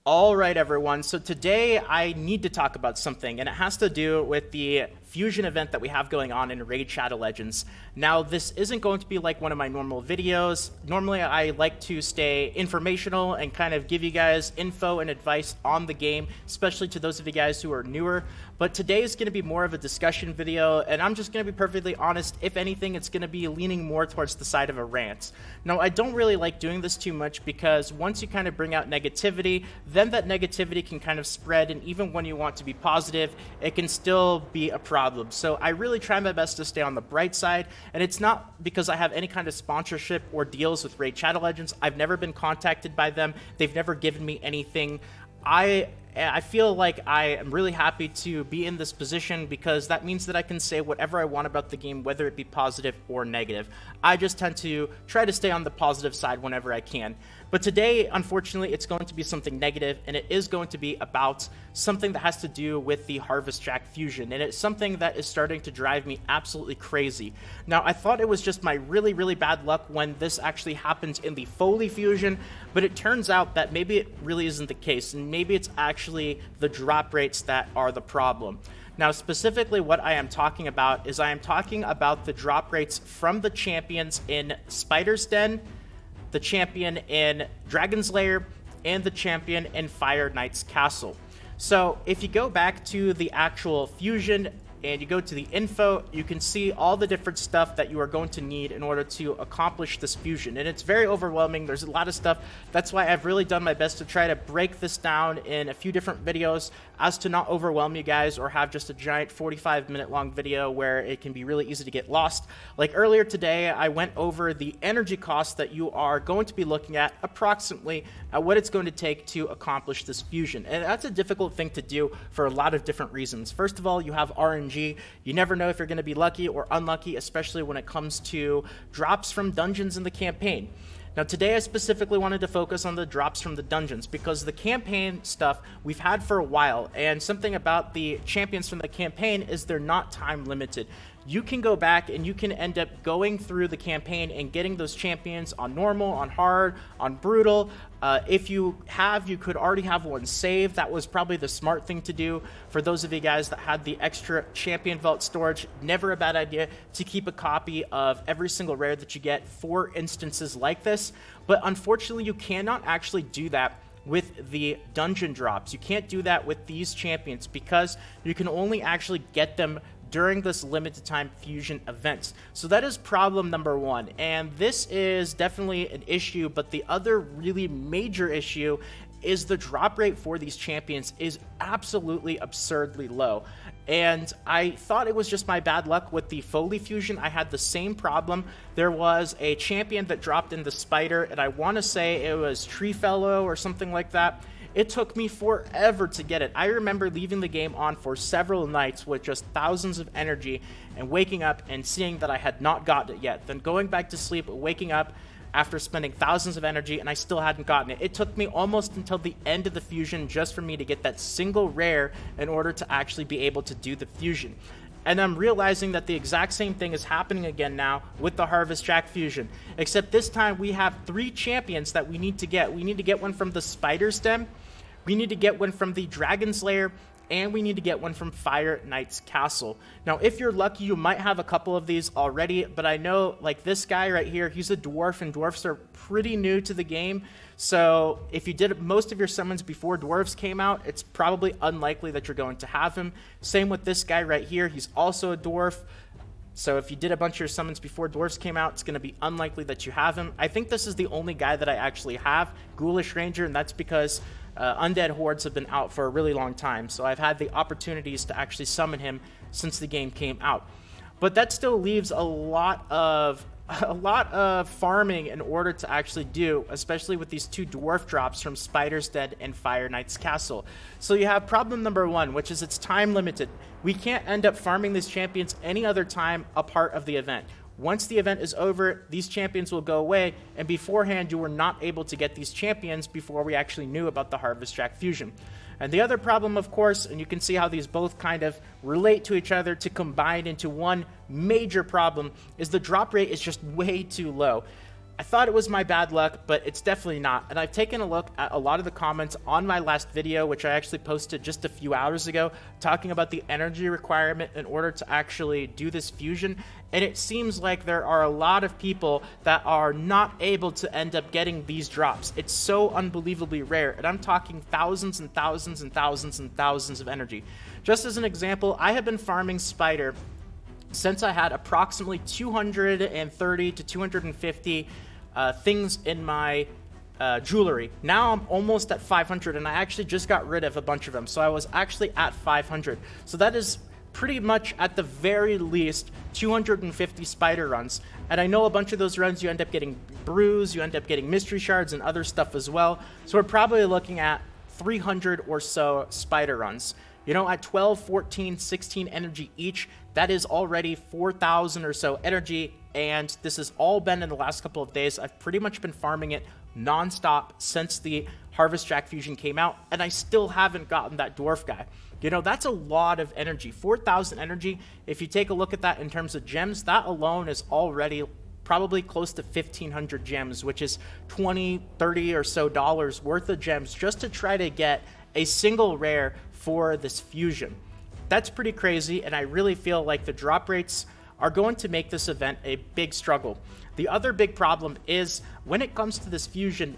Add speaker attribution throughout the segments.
Speaker 1: All right, everyone. So today I need to talk about something, and it has to do with the fusion event that we have going on in Raid Shadow Legends. Now, this isn't going to be like one of my normal videos. Normally, I like to stay informational and kind of give you guys info and advice on the game, especially to those of you guys who are newer. But today is going to be more of a discussion video, and I'm just going to be perfectly honest. If anything, it's going to be leaning more towards the side of a rant. Now, I don't really like doing this too much because once you kind of bring out negativity, then that negativity can kind of spread, and even when you want to be positive, it can still be a problem. So I really try my best to stay on the bright side, and it's not because I have any kind of sponsorship or deals with Raid Shadow Legends. I've never been contacted by them. They've never given me anything. I feel like I am really happy to be in this position because that means that I can say whatever I want about the game, whether it be positive or negative. I just tend to try to stay on the positive side whenever I can. But today, unfortunately, it's going to be something negative, and it is going to be about something that has to do with the Harvest Jack fusion, and it's something that is starting to drive me absolutely crazy. Now, I thought it was just my really, really bad luck when this actually happened in the Foley fusion, but it turns out that maybe it really isn't the case, and maybe it's actually the drop rates that are the problem. Now, specifically what I am talking about is I am talking about the drop rates from the champions in Spider's Den, the champion in Dragon's Lair, and the champion in Fire Knight's Castle. So if you go back to the actual fusion and you go to the info, you can see all the different stuff that you are going to need in order to accomplish this fusion. And it's very overwhelming. There's a lot of stuff. That's why I've really done my best to try to break this down in a few different videos as to not overwhelm you guys or have just a giant 45-minute long video where it can be really easy to get lost. Like earlier today, I went over the energy costs that you are going to be looking at approximately at what it's going to take to accomplish this fusion. And that's a difficult thing to do for a lot of different reasons. First of all, you have RNG. You never know if you're going to be lucky or unlucky, especially when it comes to drops from dungeons in the campaign. Now today I specifically wanted to focus on the drops from the dungeons because the campaign stuff we've had for a while, and something about the champions from the campaign is they're not time limited. You can go back and you can end up going through the campaign and getting those champions on normal, on hard, on brutal. If you could already have one saved. That was probably the smart thing to do for those of you guys that had the extra champion vault storage. Never a bad idea to keep a copy of every single rare that you get for instances like this. But unfortunately, you cannot actually do that with the dungeon drops. You can't do that with these champions because you can only actually get them during this limited time fusion events. So that is problem number one, and this is definitely an issue. But the other really major issue is the drop rate for these champions is absolutely absurdly low. And I thought it was just my bad luck with the Foley fusion. I had the same problem. There was a champion that dropped in the Spider, and I want to say it was Tree Fellow or something like that. It took me forever to get it. I remember leaving the game on for several nights with just thousands of energy and waking up and seeing that I had not gotten it yet. Then going back to sleep, waking up after spending thousands of energy, and I still hadn't gotten it. It took me almost until the end of the fusion just for me to get that single rare in order to actually be able to do the fusion. And I'm realizing that the exact same thing is happening again now with the Harvest Jack fusion. Except this time we have 3 champions that we need to get. We need to get one from the Spider's Den, we need to get one from the Dragon's Lair, and we need to get one from Fire Knight's Castle. Now, if you're lucky, you might have a couple of these already, but I know, like this guy right here, he's a dwarf, and dwarfs are pretty new to the game. So if you did most of your summons before dwarves came out, it's probably unlikely that you're going to have him. Same with this guy right here. He's also a dwarf. So if you did a bunch of your summons before dwarves came out, it's going to be unlikely that you have him. I think this is the only guy that I actually have, Ghoulish Ranger, and that's because Undead Hordes have been out for a really long time. So I've had the opportunities to actually summon him since the game came out. But that still leaves a lot of farming in order to actually do, especially with these 2 dwarf drops from Spider's Den and Fire Knight's Castle. So you have problem number 1, which is it's time limited. We can't end up farming these champions any other time a part of the event. Once the event is over, these champions will go away, and beforehand you were not able to get these champions before we actually knew about the Harvest Jack fusion. And the other problem, of course, and you can see how these both kind of relate to each other to combine into one major problem, is the drop rate is just way too low. I thought it was my bad luck, but it's definitely not. And I've taken a look at a lot of the comments on my last video, which I actually posted just a few hours ago, talking about the energy requirement in order to actually do this fusion. And it seems like there are a lot of people that are not able to end up getting these drops. It's so unbelievably rare. And I'm talking thousands and thousands and thousands and thousands of energy. Just as an example, I have been farming Spider since I had approximately 230 to 250 things in my jewelry. Now I'm almost at 500, and I actually just got rid of a bunch of them, so I was actually at 500. So that is pretty much at the very least 250 Spider runs, and I know a bunch of those runs you end up getting brews, you end up getting mystery shards and other stuff as well, so we're probably looking at 300 or so Spider runs. You know, at 12, 14, 16 energy each, that is already 4,000 or so energy, and this has all been in the last couple of days. I've pretty much been farming it non-stop since the Harvest Jack Fusion came out, and I still haven't gotten that dwarf guy. You know, that's a lot of energy. 4,000 energy, if you take a look at that in terms of gems, that alone is already probably close to 1,500 gems, which is 20, 30 or so dollars worth of gems just to try to get a single rare for this fusion. That's pretty crazy, and I really feel like the drop rates are going to make this event a big struggle. The other big problem is when it comes to this fusion,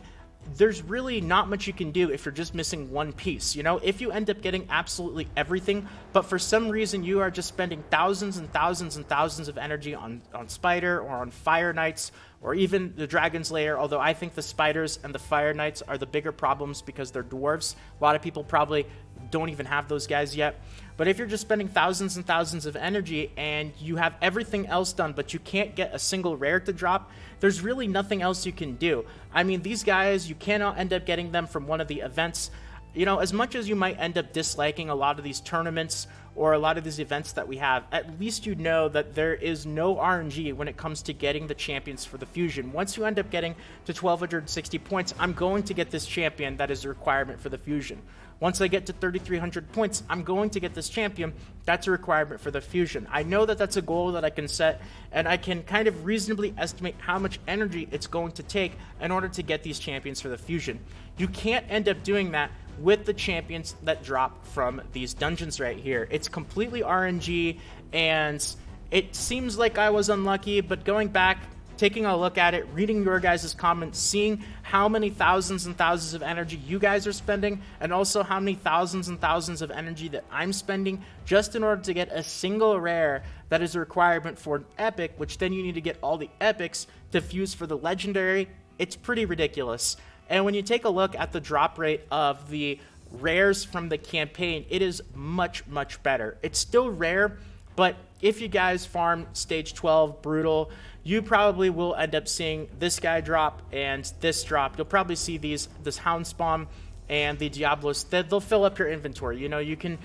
Speaker 1: there's really not much you can do if you're just missing one piece. You know, if you end up getting absolutely everything, but for some reason you are just spending thousands and thousands and thousands of energy on Spider or on Fire Knights or even the Dragon's Lair, although I think the Spiders and the Fire Knights are the bigger problems because they're dwarves. A lot of people probably don't even have those guys yet. But if you're just spending thousands and thousands of energy and you have everything else done, but you can't get a single rare to drop, there's really nothing else you can do. I mean, these guys, you cannot end up getting them from one of the events. You know, as much as you might end up disliking a lot of these tournaments or a lot of these events that we have, at least you know that there is no RNG when it comes to getting the champions for the fusion. Once you end up getting to 1,260 points, I'm going to get this champion that is a requirement for the fusion. Once I get to 3,300 points, I'm going to get this champion. That's a requirement for the fusion. I know that that's a goal that I can set, and I can kind of reasonably estimate how much energy it's going to take in order to get these champions for the fusion. You can't end up doing that with the champions that drop from these dungeons right here. It's completely RNG, and it seems like I was unlucky, but going back, taking a look at it, reading your guys' comments, seeing how many thousands and thousands of energy you guys are spending, and also how many thousands and thousands of energy that I'm spending just in order to get a single rare that is a requirement for an epic, which then you need to get all the epics to fuse for the legendary. It's pretty ridiculous. And when you take a look at the drop rate of the rares from the campaign, it is much, much better. It's still rare, but if you guys farm stage 12 brutal, you probably will end up seeing this guy drop and this drop. You'll probably see this hound spawn and the Diablos. They'll fill up your inventory. You know, you can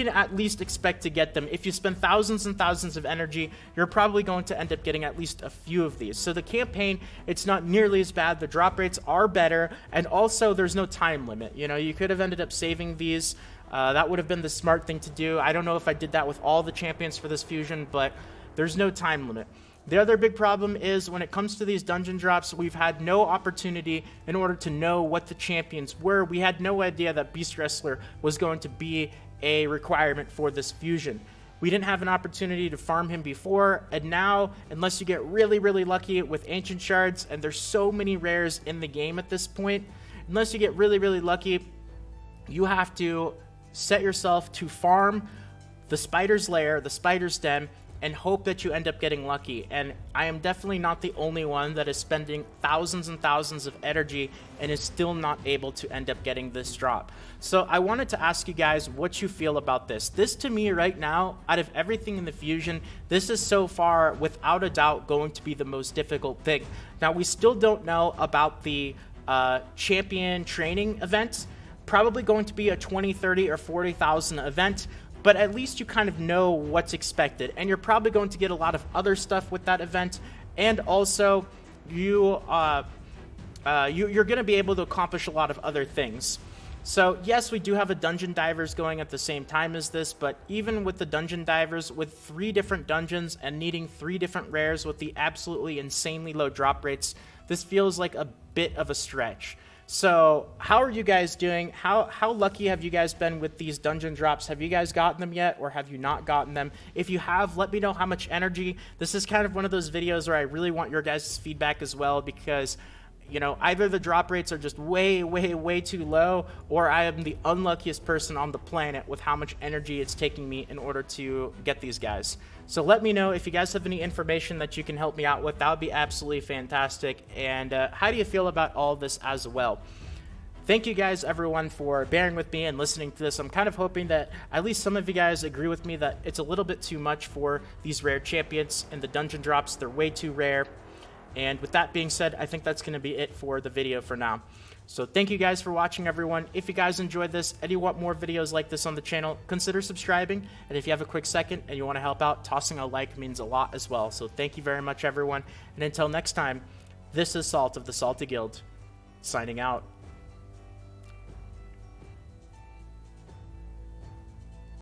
Speaker 1: at least expect to get them. If you spend thousands and thousands of energy, you're probably going to end up getting at least a few of these. So the campaign, it's not nearly as bad. The drop rates are better, and also there's no time limit. You know, you could have ended up saving these. That would have been the smart thing to do. I don't know if I did that with all the champions for this fusion, but there's no time limit. The other big problem is when it comes to these dungeon drops, we've had no opportunity in order to know what the champions were. We had no idea that Beast Wrestler was going to be a requirement for this fusion. We didn't have an opportunity to farm him before, and now, unless you get really, really lucky with Ancient Shards, and there's so many rares in the game at this point, unless you get really, really lucky, you have to set yourself to farm the Spider's Lair, the Spider's Den, and hope that you end up getting lucky. And I am definitely not the only one that is spending thousands and thousands of energy and is still not able to end up getting this drop. So I wanted to ask you guys what you feel about this. This to me right now, out of everything in the fusion, this is so far without a doubt going to be the most difficult thing. Now we still don't know about the champion training event. Probably going to be a 20, 30, or 40,000 event, but at least you kind of know what's expected, and you're probably going to get a lot of other stuff with that event, and also you're going to be able to accomplish a lot of other things. So yes, we do have a Dungeon Divers going at the same time as this, but even with the Dungeon Divers, with 3 different dungeons and needing 3 different rares with the absolutely insanely low drop rates, this feels like a bit of a stretch. So how are you guys doing? How lucky have you guys been with these dungeon drops? Have you guys gotten them yet, or have you not gotten them? If you have, let me know how much energy. This is kind of one of those videos where I really want your guys' feedback as well, because you know, either the drop rates are just way too low, or I am the unluckiest person on the planet with how much energy it's taking me in order to get these guys. So let me know if you guys have any information that you can help me out with. That would be absolutely fantastic. And how do you feel about all this as well? Thank you guys, everyone, for bearing with me and listening to this. I'm kind of hoping that at least some of you guys agree with me that it's a little bit too much for these rare champions and the dungeon drops. They're way too rare. And with that being said, I think that's going to be it for the video for now. So thank you guys for watching, everyone. If you guys enjoyed this and you want more videos like this on the channel, consider subscribing. And if you have a quick second and you want to help out, tossing a like means a lot as well. So thank you very much, everyone. And until next time, this is Salt of the Salty Guild, signing out.